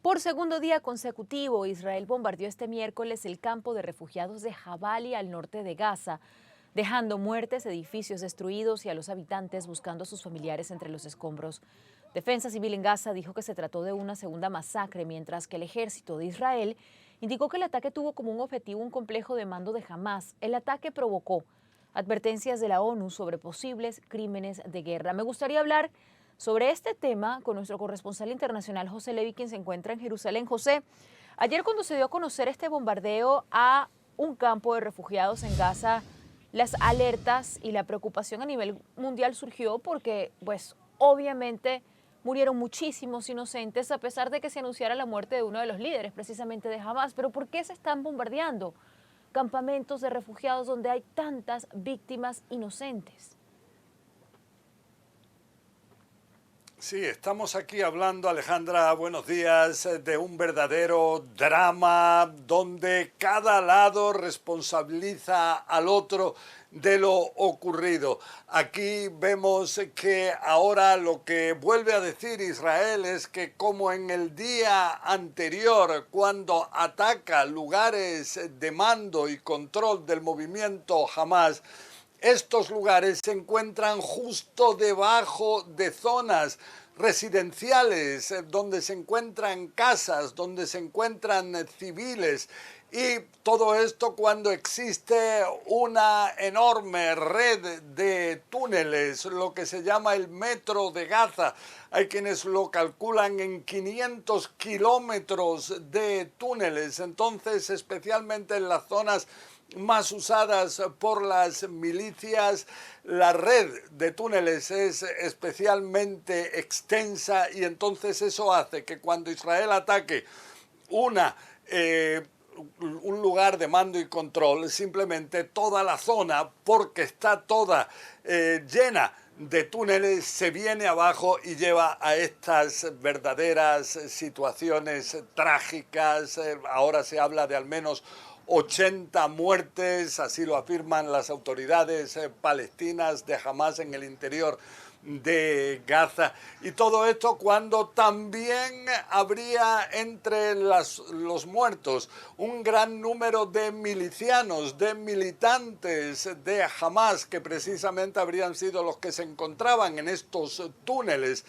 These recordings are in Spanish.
Por segundo día consecutivo, Israel bombardeó este miércoles el campo de refugiados de Jabali al norte de Gaza, dejando muertes, edificios destruidos y a los habitantes buscando a sus familiares entre los escombros. Defensa Civil en Gaza dijo que se trató de una segunda masacre, mientras que el ejército de Israel indicó que el ataque tuvo como un objetivo un complejo de mando de Hamás. El ataque provocó advertencias de la ONU sobre posibles crímenes de guerra. Me gustaría hablar sobre este tema con nuestro corresponsal internacional José Levi, quien se encuentra en Jerusalén. José, ayer cuando se dio a conocer este bombardeo a un campo de refugiados en Gaza, las alertas y la preocupación a nivel mundial surgió porque, pues, obviamente murieron muchísimos inocentes a pesar de que se anunciara la muerte de uno de los líderes, precisamente de Hamás. Pero ¿por qué se están bombardeando campamentos de refugiados donde hay tantas víctimas inocentes? Sí, estamos aquí hablando, Alejandra, buenos días, de un verdadero drama donde cada lado responsabiliza al otro de lo ocurrido. Aquí vemos que ahora lo que vuelve a decir Israel es que como en el día anterior, cuando ataca lugares de mando y control del movimiento Hamás, estos lugares se encuentran justo debajo de zonas residenciales, donde se encuentran casas, donde se encuentran civiles. Y todo esto cuando existe una enorme red de túneles, lo que se llama el metro de Gaza. Hay quienes lo calculan en 500 kilómetros de túneles. Entonces, especialmente en las zonas más usadas por las milicias, la red de túneles es especialmente extensa y entonces eso hace que cuando Israel ataque un lugar de mando y control, simplemente toda la zona, porque está toda llena de túneles, se viene abajo y lleva a estas verdaderas situaciones trágicas. Ahora se habla de al menos 80 muertes, así lo afirman las autoridades palestinas de Hamás en el interior de Gaza. Y todo esto cuando también habría entre los muertos un gran número de milicianos, de militantes de Hamás, que precisamente habrían sido los que se encontraban en estos túneles,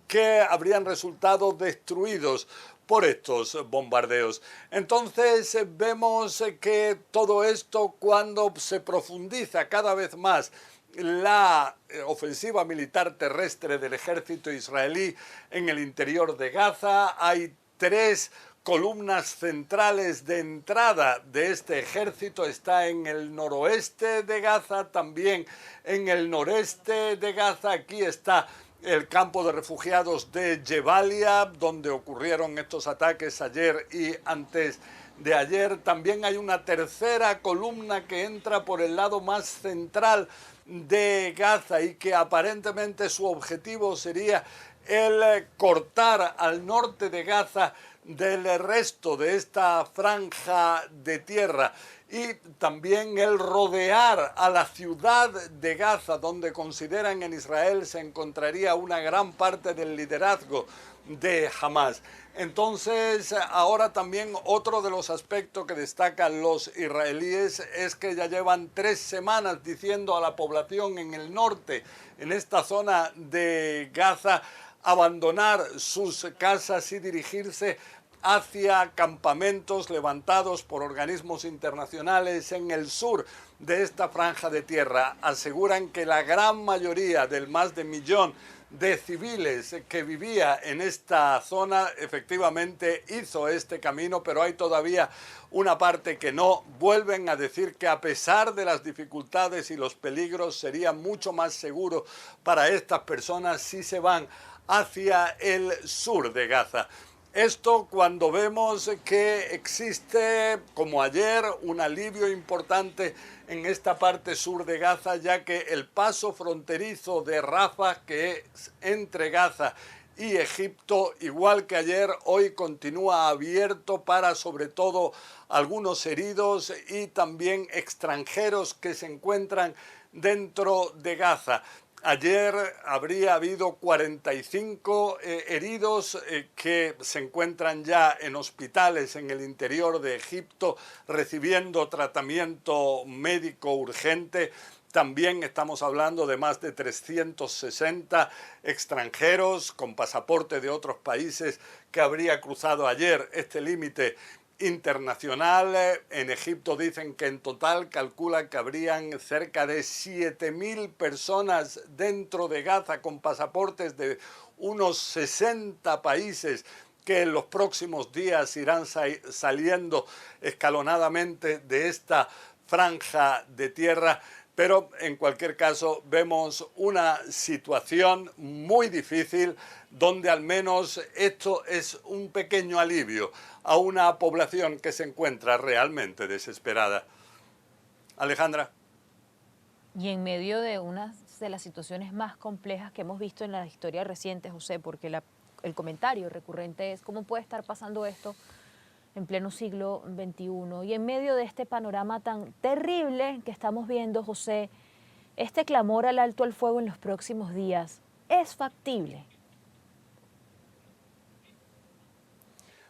que habrían resultado destruidos por estos bombardeos. Entonces vemos que todo esto, cuando se profundiza cada vez más la ofensiva militar terrestre del ejército israelí en el interior de Gaza, hay 3 columnas centrales de entrada de este ejército. Está en el noroeste de Gaza, también en el noreste de Gaza. Aquí está el campo de refugiados de Jebalia, donde ocurrieron estos ataques ayer y antes de ayer. También hay una tercera columna que entra por el lado más central de Gaza y que aparentemente su objetivo sería el cortar al norte de Gaza del resto de esta franja de tierra y también el rodear a la ciudad de Gaza, donde consideran en Israel se encontraría una gran parte del liderazgo de Hamás. Entonces, ahora también otro de los aspectos que destacan los israelíes es que ya llevan 3 semanas diciendo a la población en el norte, en esta zona de Gaza, abandonar sus casas y dirigirse hacia campamentos levantados por organismos internacionales en el sur de esta franja de tierra. Aseguran que la gran mayoría del más de 1 millón de civiles que vivía en esta zona efectivamente hizo este camino, pero hay todavía una parte que no. Vuelven a decir que a pesar de las dificultades y los peligros sería mucho más seguro para estas personas si se van hacia el sur de Gaza. Esto cuando vemos que existe, como ayer, un alivio importante en esta parte sur de Gaza, ya que el paso fronterizo de Rafah, que es entre Gaza y Egipto, igual que ayer, hoy continúa abierto para sobre todo algunos heridos y también extranjeros que se encuentran dentro de Gaza. Ayer habría habido 45 heridos que se encuentran ya en hospitales en el interior de Egipto recibiendo tratamiento médico urgente. También estamos hablando de más de 360 extranjeros con pasaporte de otros países que habría cruzado ayer este límite internacional. En Egipto dicen que en total calculan que habrían cerca de 7.000 personas dentro de Gaza con pasaportes de unos 60 países que en los próximos días irán saliendo escalonadamente de esta franja de tierra. Pero en cualquier caso vemos una situación muy difícil donde al menos esto es un pequeño alivio a una población que se encuentra realmente desesperada. Alejandra. Y en medio de una de las situaciones más complejas que hemos visto en la historia reciente, José, porque el comentario recurrente es ¿cómo puede estar pasando esto en pleno siglo XXI? Y en medio de este panorama tan terrible que estamos viendo, José, este clamor al alto al fuego en los próximos días, ¿es factible?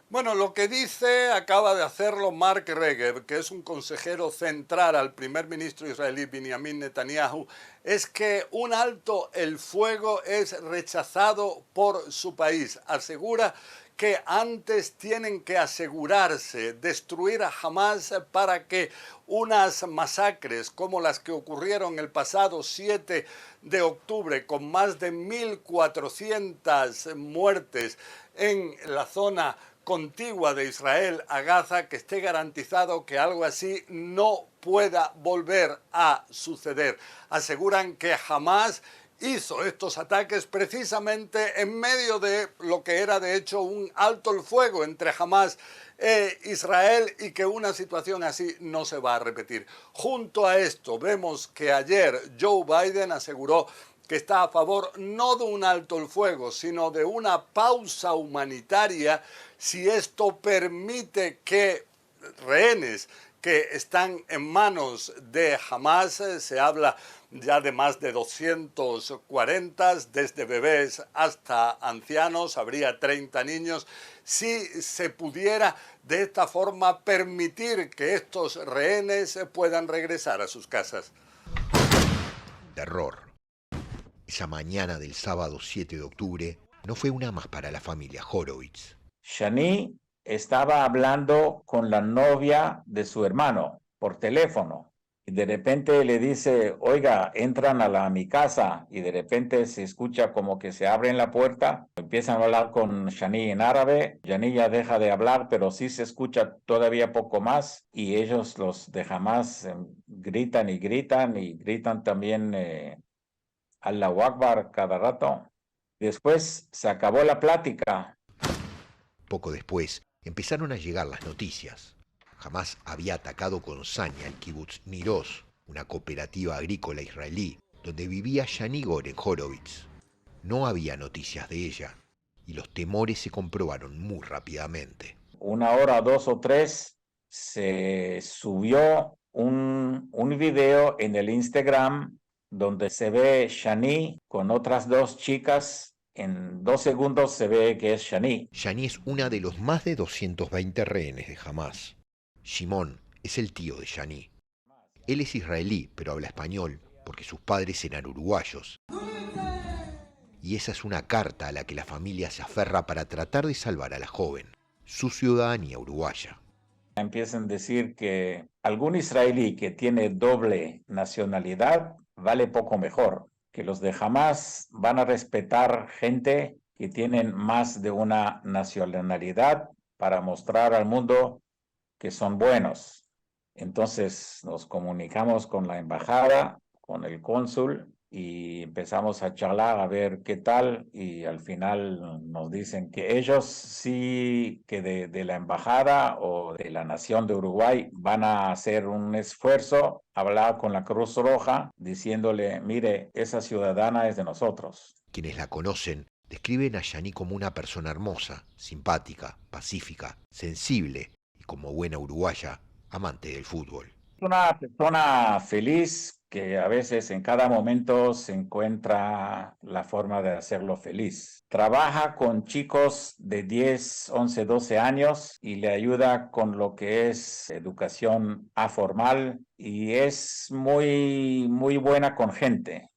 Bueno, lo que dice acaba de hacerlo Mark Regev, que es un consejero central al primer ministro israelí Benjamin Netanyahu, es que un alto el fuego es rechazado por su país. Asegura que antes tienen que asegurarse, destruir a Hamas para que unas masacres como las que ocurrieron el pasado 7 de octubre con más de 1.400 muertes en la zona contigua de Israel a Gaza, que esté garantizado que algo así no pueda volver a suceder. Aseguran que Hamas hizo estos ataques precisamente en medio de lo que era de hecho un alto el fuego entre Hamas e Israel y que una situación así no se va a repetir. Junto a esto vemos que ayer Joe Biden aseguró que está a favor no de un alto el fuego, sino de una pausa humanitaria si esto permite que rehenes que están en manos de Hamas, se habla ya de más de 240, desde bebés hasta ancianos, habría 30 niños, si se pudiera de esta forma permitir que estos rehenes puedan regresar a sus casas. Terror. Esa mañana del sábado 7 de octubre no fue una más para la familia Horowitz. Shani estaba hablando con la novia de su hermano por teléfono y de repente le dice, oiga, entran a mi casa, y de repente se escucha como que se abren la puerta, empiezan a hablar con Shani en árabe, Shani ya deja de hablar, pero sí se escucha todavía poco más, y ellos, los de Hamas, gritan y gritan y gritan también Allahu Akbar cada rato. Después se acabó la plática. Poco después empezaron a llegar las noticias. Hamas había atacado con saña el kibutz Niroz, una cooperativa agrícola israelí, donde vivía Shani Goren Horowitz. No había noticias de ella, y los temores se comprobaron muy rápidamente. 1 hora, 2 o 3, se subió un video en el Instagram donde se ve Shani con otras 2 chicas. En 2 segundos se ve que es Shani. Shani es una de los más de 220 rehenes de Hamas. Shimon es el tío de Shani. Él es israelí, pero habla español porque sus padres eran uruguayos. Y esa es una carta a la que la familia se aferra para tratar de salvar a la joven, su ciudadanía uruguaya. Empiezan a decir que algún israelí que tiene doble nacionalidad vale poco mejor, que los de Hamas van a respetar gente que tienen más de una nacionalidad para mostrar al mundo que son buenos. Entonces nos comunicamos con la embajada, con el cónsul, y empezamos a charlar a ver qué tal, y al final nos dicen que ellos sí, que de la embajada o de la nación de Uruguay van a hacer un esfuerzo, hablar con la Cruz Roja, diciéndole, mire, esa ciudadana es de nosotros. Quienes la conocen describen a Shani como una persona hermosa, simpática, pacífica, sensible y como buena uruguaya, amante del fútbol. Una persona feliz que a veces en cada momento se encuentra la forma de hacerlo feliz. Trabaja con chicos de 10, 11, 12 años y le ayuda con lo que es educación aformal y es muy, muy buena con gente.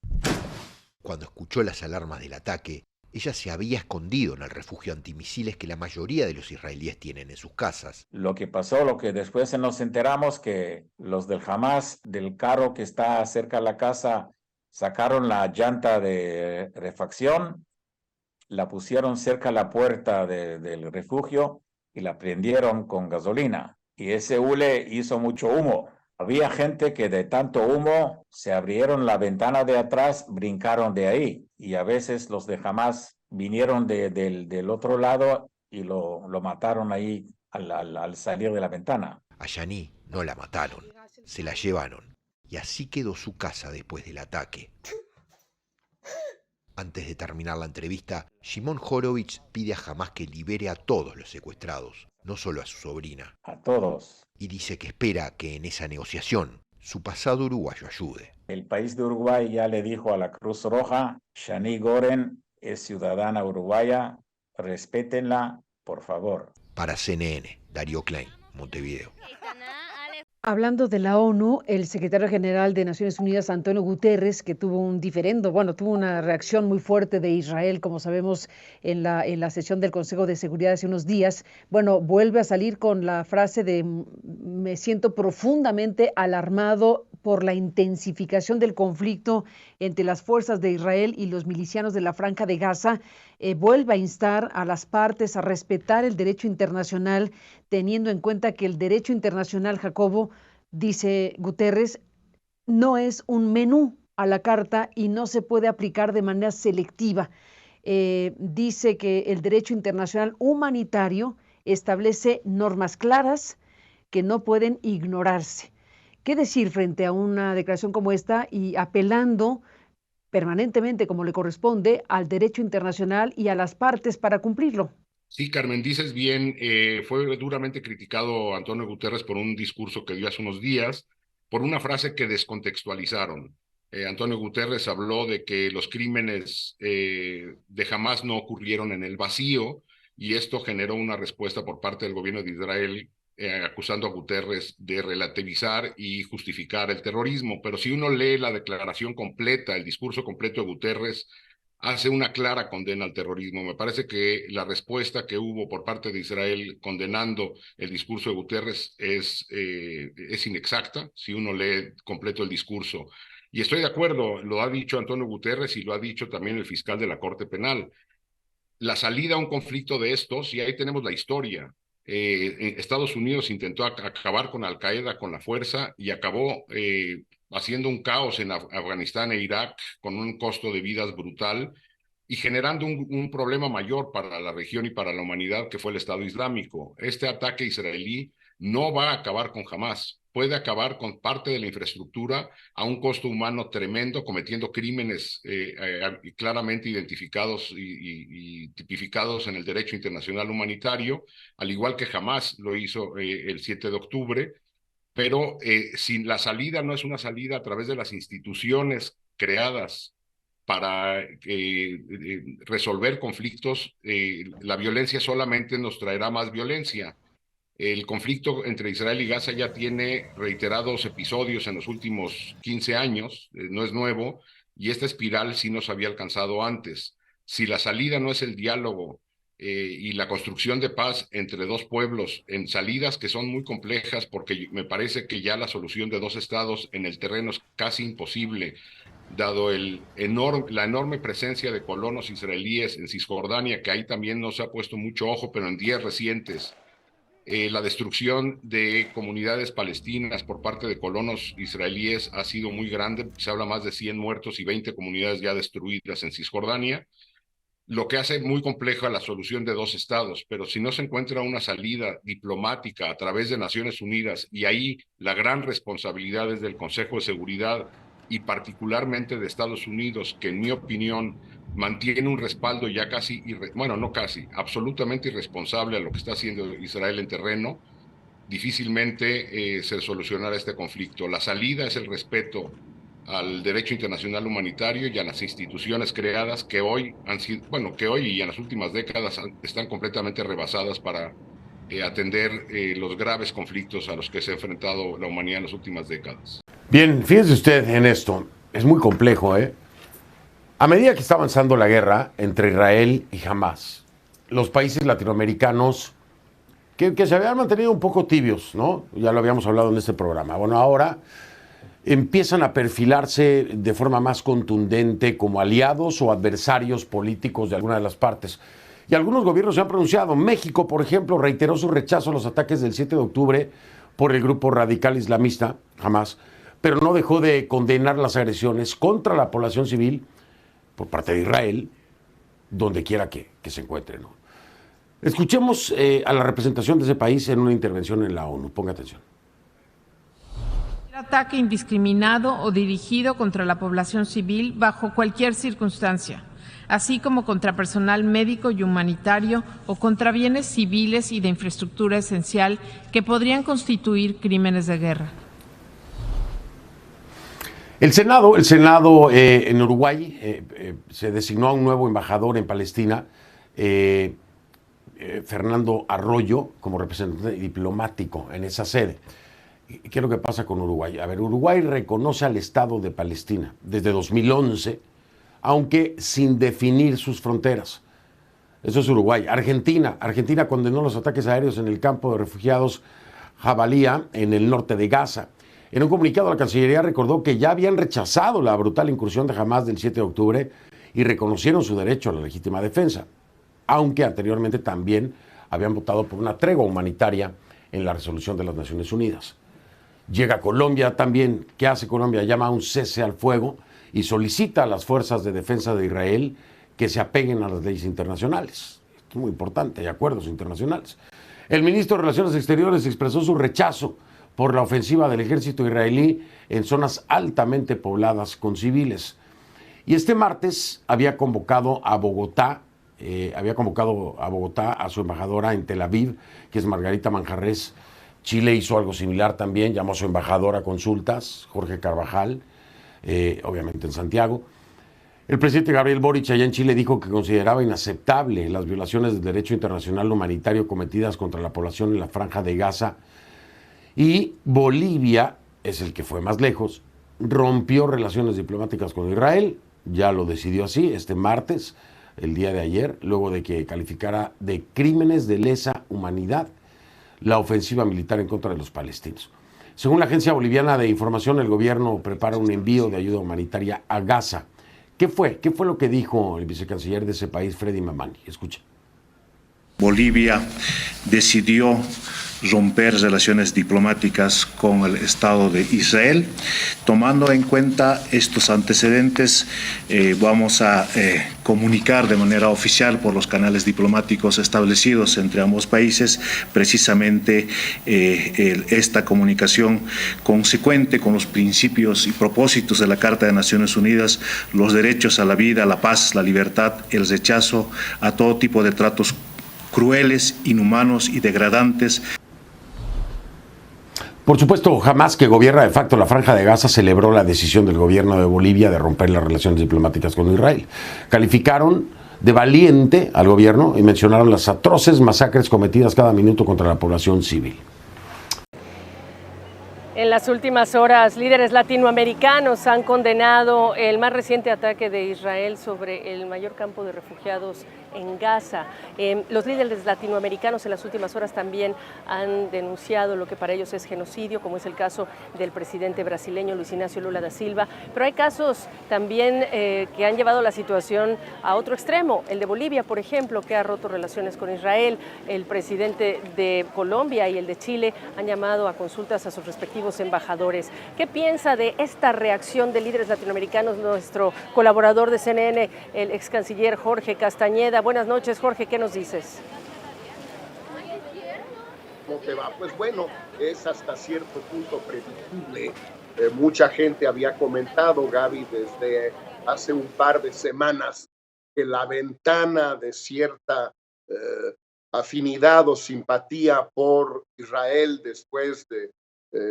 Cuando escuchó las alarmas del ataque, ella se había escondido en el refugio antimisiles que la mayoría de los israelíes tienen en sus casas. Lo que pasó, lo que después nos enteramos que los del Hamas, del carro que está cerca de la casa, sacaron la llanta de refacción, la pusieron cerca a la puerta del refugio y la prendieron con gasolina. Y ese hule hizo mucho humo. Había gente que de tanto humo se abrieron la ventana de atrás, brincaron de ahí. Y a veces los de Hamas vinieron del otro lado y lo mataron ahí al salir de la ventana. A Shani no la mataron, se la llevaron. Y así quedó su casa después del ataque. Antes de terminar la entrevista, Shimon Horovitz pide a Hamas que libere a todos los secuestrados, no solo a su sobrina. A todos. Y dice que espera que en esa negociación su pasado uruguayo ayude. El país de Uruguay ya le dijo a la Cruz Roja, Shani Goren es ciudadana uruguaya, respétenla, por favor. Para CNN, Darío Klein, Montevideo. Hablando de la ONU, el secretario general de Naciones Unidas, Antonio Guterres, que tuvo un diferendo, tuvo una reacción muy fuerte de Israel, como sabemos, en la sesión del Consejo de Seguridad hace unos días, vuelve a salir con la frase de me siento profundamente alarmado por la intensificación del conflicto entre las fuerzas de Israel y los milicianos de la Franja de Gaza. Vuelve a instar a las partes a respetar el derecho internacional, teniendo en cuenta que el derecho internacional, Jacobo, dice Guterres, no es un menú a la carta y no se puede aplicar de manera selectiva. Dice que el derecho internacional humanitario establece normas claras que no pueden ignorarse. ¿Qué decir frente a una declaración como esta y apelando permanentemente, como le corresponde, al derecho internacional y a las partes para cumplirlo? Sí, Carmen, dices bien, fue duramente criticado Antonio Guterres por un discurso que dio hace unos días, por una frase que descontextualizaron. Antonio Guterres habló de que los crímenes de Hamás no ocurrieron en el vacío, y esto generó una respuesta por parte del gobierno de Israel acusando a Guterres de relativizar y justificar el terrorismo. Pero si uno lee la declaración completa, el discurso completo de Guterres, hace una clara condena al terrorismo. Me parece que la respuesta que hubo por parte de Israel condenando el discurso de Guterres es inexacta, si uno lee completo el discurso. Y estoy de acuerdo, lo ha dicho Antonio Guterres y lo ha dicho también el fiscal de la Corte Penal. La salida a un conflicto de estos, y ahí tenemos la historia. Estados Unidos intentó acabar con Al Qaeda con la fuerza y acabó haciendo un caos en Afganistán e Irak con un costo de vidas brutal y generando un problema mayor para la región y para la humanidad, que fue el Estado Islámico. Este ataque israelí no va a acabar con Hamás, puede acabar con parte de la infraestructura a un costo humano tremendo, cometiendo crímenes claramente identificados y tipificados en el derecho internacional humanitario, al igual que Hamás lo hizo el 7 de octubre, pero si la salida no es una salida a través de las instituciones creadas para resolver conflictos, la violencia solamente nos traerá más violencia. El conflicto entre Israel y Gaza ya tiene reiterados episodios en los últimos 15 años, no es nuevo, y esta espiral sí nos había alcanzado antes. Si la salida no es el diálogo y la construcción de paz entre dos pueblos en salidas que son muy complejas, porque me parece que ya la solución de dos estados en el terreno es casi imposible, dado la enorme presencia de colonos israelíes en Cisjordania, que ahí también no se ha puesto mucho ojo, pero en días recientes, la destrucción de comunidades palestinas por parte de colonos israelíes ha sido muy grande. Se habla más de 100 muertos y 20 comunidades ya destruidas en Cisjordania, lo que hace muy compleja la solución de dos estados. Pero si no se encuentra una salida diplomática a través de Naciones Unidas, y ahí la gran responsabilidad es del Consejo de Seguridad y particularmente de Estados Unidos, que en mi opinión mantiene un respaldo ya casi, absolutamente irresponsable a lo que está haciendo Israel en terreno, difícilmente se solucionará este conflicto. La salida es el respeto al derecho internacional humanitario y a las instituciones creadas que hoy han sido, bueno, que hoy y en las últimas décadas están completamente rebasadas para atender los graves conflictos a los que se ha enfrentado la humanidad en las últimas décadas. Bien, fíjese usted en esto, es muy complejo, ¿eh? A medida que está avanzando la guerra entre Israel y Hamás, los países latinoamericanos que se habían mantenido un poco tibios, ¿no? Ya lo habíamos hablado en este programa. Bueno, ahora empiezan a perfilarse de forma más contundente como aliados o adversarios políticos de alguna de las partes. Y algunos gobiernos se han pronunciado. México, por ejemplo, reiteró su rechazo a los ataques del 7 de octubre por el grupo radical islamista, Hamás, pero no dejó de condenar las agresiones contra la población civil por parte de Israel, donde quiera que se encuentre, ¿no? Escuchemos a la representación de ese país en una intervención en la ONU. Ponga atención. Ataque indiscriminado o dirigido contra la población civil bajo cualquier circunstancia, así como contra personal médico y humanitario o contra bienes civiles y de infraestructura esencial que podrían constituir crímenes de guerra. El Senado en Uruguay se designó a un nuevo embajador en Palestina, Fernando Arroyo, como representante diplomático en esa sede. ¿Qué es lo que pasa con Uruguay? A ver, Uruguay reconoce al Estado de Palestina desde 2011, aunque sin definir sus fronteras. Eso es Uruguay. Argentina condenó los ataques aéreos en el campo de refugiados Jabalía, en el norte de Gaza. En un comunicado, la Cancillería recordó que ya habían rechazado la brutal incursión de Hamás del 7 de octubre y reconocieron su derecho a la legítima defensa, aunque anteriormente también habían votado por una tregua humanitaria en la resolución de las Naciones Unidas. Llega Colombia también. ¿Qué hace Colombia? Llama a un cese al fuego y solicita a las fuerzas de defensa de Israel que se apeguen a las leyes internacionales. Esto es muy importante, hay acuerdos internacionales. El ministro de Relaciones Exteriores expresó su rechazo por la ofensiva del ejército israelí en zonas altamente pobladas con civiles. Y este martes había convocado a Bogotá a su embajadora en Tel Aviv, que es Margarita Manjarrés. Chile hizo algo similar también, llamó a su embajador a consultas, Jorge Carvajal, obviamente en Santiago. El presidente Gabriel Boric allá en Chile dijo que consideraba inaceptable las violaciones del derecho internacional humanitario cometidas contra la población en la Franja de Gaza. Y Bolivia es el que fue más lejos, rompió relaciones diplomáticas con Israel, ya lo decidió así este martes, el día de ayer, luego de que calificara de crímenes de lesa humanidad la ofensiva militar en contra de los palestinos. Según la Agencia Boliviana de Información, el gobierno prepara un envío de ayuda humanitaria a Gaza. ¿Qué fue lo que dijo el vicecanciller de ese país, Freddy Mamani? Escucha. Bolivia decidió romper relaciones diplomáticas con el Estado de Israel. Tomando en cuenta estos antecedentes, vamos a comunicar de manera oficial por los canales diplomáticos establecidos entre ambos países precisamente esta comunicación consecuente con los principios y propósitos de la Carta de Naciones Unidas, los derechos a la vida, la paz, la libertad, el rechazo a todo tipo de tratos crueles, inhumanos y degradantes. Por supuesto, Hamás, que gobierna de facto la Franja de Gaza, celebró la decisión del gobierno de Bolivia de romper las relaciones diplomáticas con Israel. Calificaron de valiente al gobierno y mencionaron las atroces masacres cometidas cada minuto contra la población civil. En las últimas horas, líderes latinoamericanos han condenado el más reciente ataque de Israel sobre el mayor campo de refugiados en Gaza. Los líderes latinoamericanos en las últimas horas también han denunciado lo que para ellos es genocidio, como es el caso del presidente brasileño Luis Ignacio Lula da Silva. Pero hay casos también que han llevado la situación a otro extremo. El de Bolivia, por ejemplo, que ha roto relaciones con Israel. El presidente de Colombia y el de Chile han llamado a consultas a sus respectivos embajadores. ¿Qué piensa de esta reacción de líderes latinoamericanos nuestro colaborador de CNN, el ex canciller Jorge Castañeda? Buenas noches, Jorge, ¿qué nos dices? ¿Cómo te va? Pues bueno, es hasta cierto punto predictible. Mucha gente había comentado, Gaby, desde hace un par de semanas, que la ventana de cierta afinidad o simpatía por Israel después de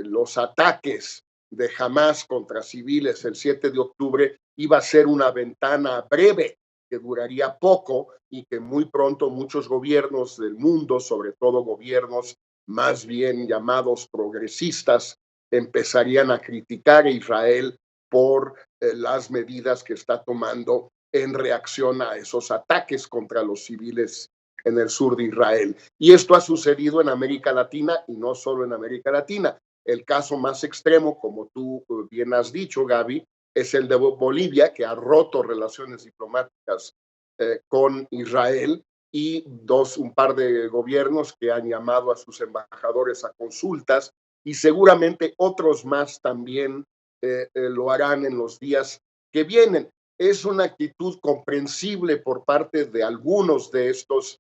los ataques de Hamás contra civiles el 7 de octubre iba a ser una ventana breve que duraría poco y que muy pronto muchos gobiernos del mundo, sobre todo gobiernos más bien llamados progresistas, empezarían a criticar a Israel por las medidas que está tomando en reacción a esos ataques contra los civiles en el sur de Israel. Y esto ha sucedido en América Latina y no solo en América Latina. El caso más extremo, como tú bien has dicho, Gaby, es el de Bolivia, que ha roto relaciones diplomáticas con Israel, y un par de gobiernos que han llamado a sus embajadores a consultas, y seguramente otros más también lo harán en los días que vienen. Es una actitud comprensible por parte de algunos de estos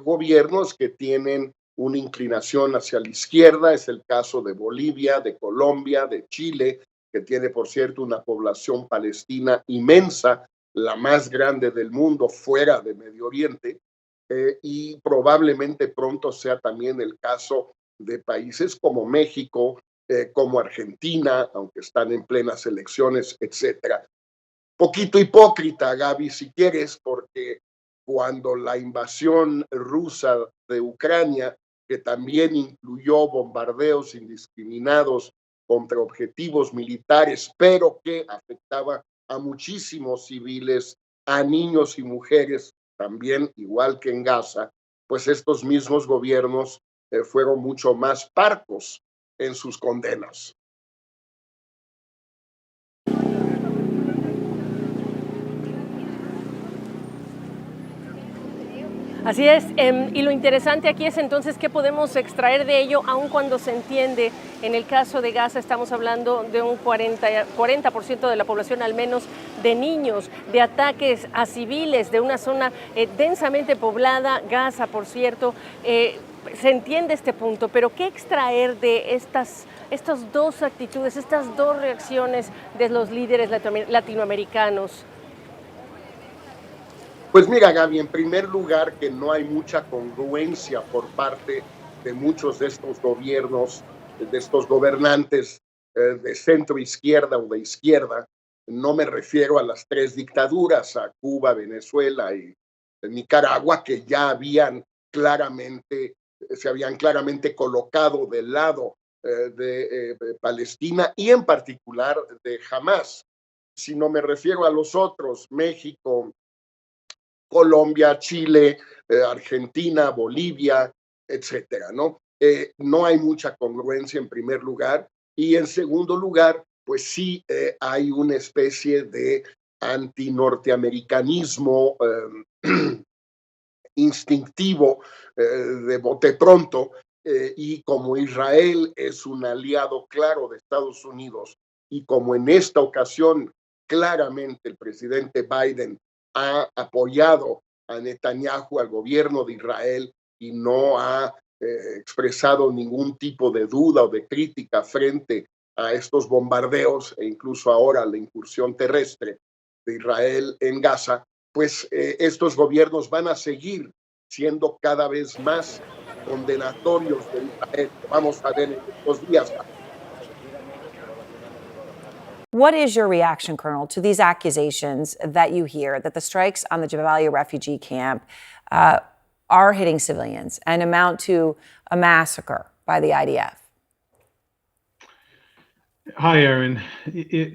gobiernos que tienen una inclinación hacia la izquierda. Es el caso de Bolivia, de Colombia, de Chile, que tiene, por cierto, una población palestina inmensa, la más grande del mundo fuera de Medio Oriente, y probablemente pronto sea también el caso de países como México, como Argentina, aunque están en plenas elecciones, etcétera. Poquito hipócrita, Gaby, si quieres, porque cuando la invasión rusa de Ucrania, que también incluyó bombardeos indiscriminados contra objetivos militares, pero que afectaba a muchísimos civiles, a niños y mujeres, también igual que en Gaza, pues estos mismos gobiernos fueron mucho más parcos en sus condenas. Así es, y lo interesante aquí es entonces qué podemos extraer de ello, aun cuando se entiende, en el caso de Gaza estamos hablando de un 40% de la población al menos de niños, de ataques a civiles, de una zona densamente poblada, Gaza por cierto, se entiende este punto, pero ¿qué extraer de estas dos actitudes, estas dos reacciones de los líderes latinoamericanos? Pues mira, Gaby, en primer lugar, que no hay mucha congruencia por parte de muchos de estos gobiernos, de estos gobernantes de centro izquierda o de izquierda. No me refiero a las tres dictaduras, a Cuba, Venezuela y Nicaragua, que ya se habían claramente colocado del lado de Palestina y en particular de Hamás. Sino me refiero a los otros, México, Colombia, Chile, Argentina, Bolivia, etcétera, ¿no? No hay mucha congruencia en primer lugar, y en segundo lugar, pues sí hay una especie de antinorteamericanismo instintivo de bote pronto, y como Israel es un aliado claro de Estados Unidos, y como en esta ocasión claramente el presidente Biden ha apoyado a Netanyahu, al gobierno de Israel, y no ha expresado ningún tipo de duda o de crítica frente a estos bombardeos e incluso ahora la incursión terrestre de Israel en Gaza, pues estos gobiernos van a seguir siendo cada vez más condenatorios de Israel. Vamos a ver en estos días. What is your reaction, Colonel, to these accusations that you hear that the strikes on the Jabalia refugee camp are hitting civilians and amount to a massacre by the IDF? Hi, Erin.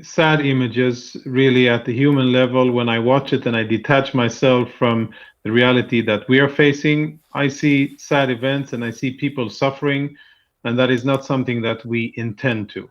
Sad images, really, at the human level. When I watch it and I detach myself from the reality that we are facing, I see sad events and I see people suffering, and that is not something that we intend to.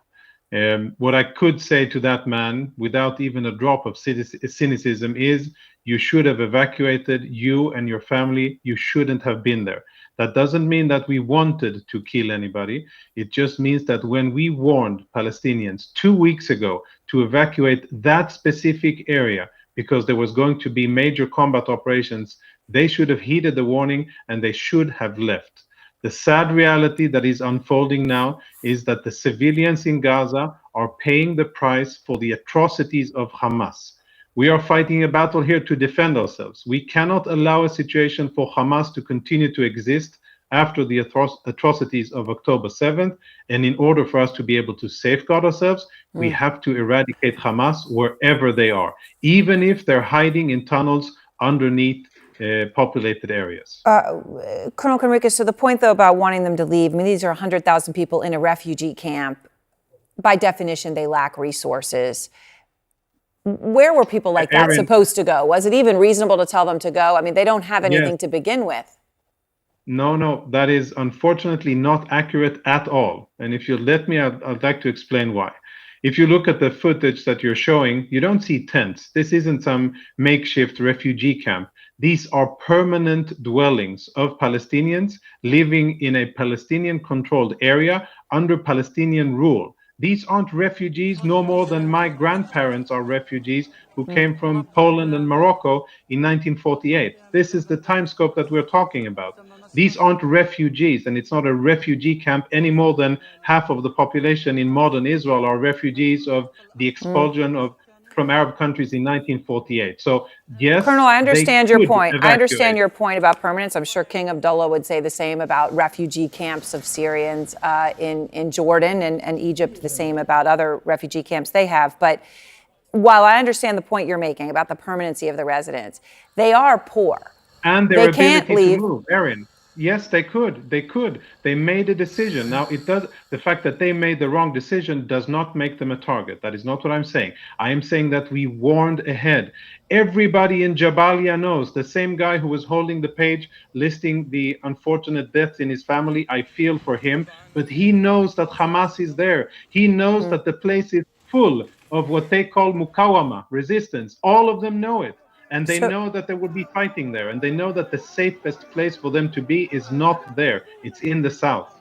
What I could say to that man, without even a drop of cynicism, is you should have evacuated, you and your family. You shouldn't have been there. That doesn't mean that we wanted to kill anybody. It just means that when we warned Palestinians 2 weeks ago to evacuate that specific area because there was going to be major combat operations, they should have heeded the warning and they should have left. The sad reality that is unfolding now is that the civilians in Gaza are paying the price for the atrocities of Hamas. We are fighting a battle here to defend ourselves. We cannot allow a situation for Hamas to continue to exist after the atrocities of October 7th. And in order for us to be able to safeguard ourselves, we have to eradicate Hamas wherever they are, even if they're hiding in tunnels underneath populated areas. Colonel Conricus, so the point, though, about wanting them to leave, I mean, these are 100,000 people in a refugee camp. By definition, they lack resources. Where were people like that supposed to go? Was it even reasonable to tell them to go? I mean, they don't have anything to begin with. No, that is unfortunately not accurate at all. And if you let me, I'd like to explain why. If you look at the footage that you're showing, you don't see tents. This isn't some makeshift refugee camp. These are permanent dwellings of Palestinians living in a Palestinian-controlled area under Palestinian rule. These aren't refugees no more than my grandparents are refugees who came from Poland and Morocco in 1948. This is the time scope that we're talking about. These aren't refugees, and it's not a refugee camp any more than half of the population in modern Israel are refugees of the expulsion from Arab countries in 1948. So, yes, Colonel, I understand your point. I understand your point about permanence. I'm sure King Abdullah would say the same about refugee camps of Syrians in Jordan, and Egypt the same about other refugee camps they have. But while I understand the point you're making about the permanency of the residents, they are poor. And their ability to move, Erin. Yes, they could. They made a decision. Now, the fact that they made the wrong decision does not make them a target. That is not what I'm saying. I am saying that we warned ahead. Everybody in Jabalia knows, the same guy who was holding the page listing the unfortunate deaths in his family, I feel for him, but he knows that Hamas is there. He knows that the place is full of what they call mukawama, resistance. All of them know it. And they know that there will be fighting there. And they know that the safest place for them to be is not there. It's in the south.